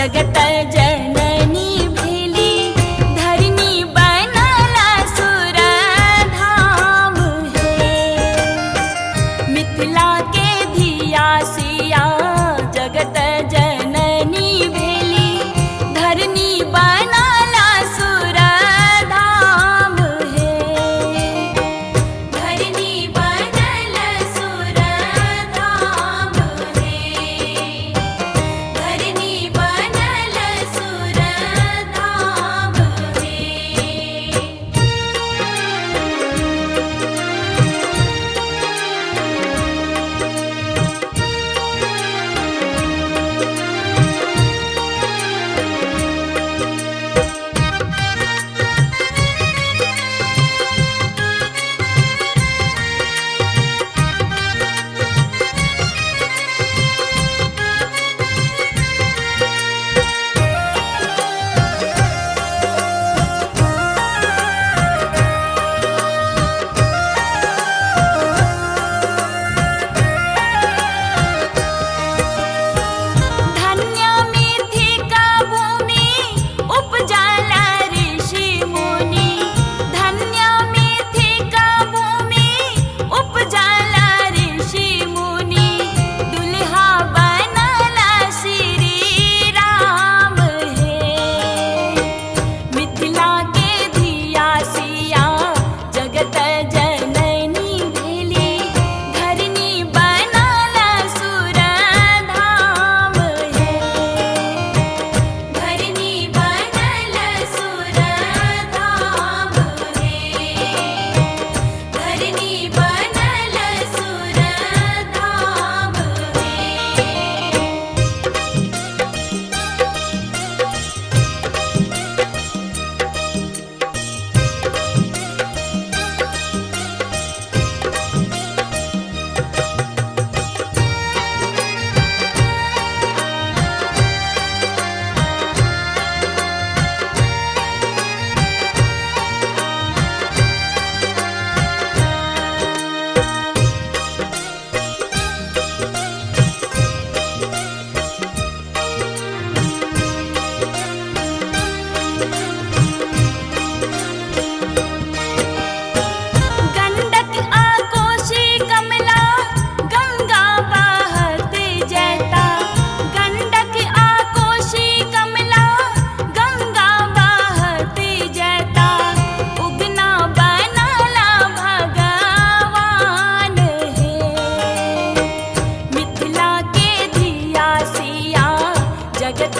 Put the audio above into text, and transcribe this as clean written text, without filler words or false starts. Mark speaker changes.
Speaker 1: जगत जननी भेली धरनी बनला सुर धाम है। मिथिला के धिया सिया जगत जननी भेली धरनी बनला सुर धाम है। धरनी बनल सुर धाम है। धरनी बनल सुर धाम है। धन्य मिथिका भूमि उपजाला ऋषि मुनि। धन्य मिथिका भूमि उपजाला ऋषि मुनि। दुल्हा बनला श्री राम है। मिथिला के धिया सिया जगत जननी भेली धरनी बनला सुर धाम है। धरनी बनल सुर धाम है। धरनी बनल सुर धाम गंडक आ कोसी कमला गंगा बहत जैता। गंडक आ कोसी कमला गंगा बहत जैता। उगना बनला भगवान है। मिथिला के धिया सिया जगत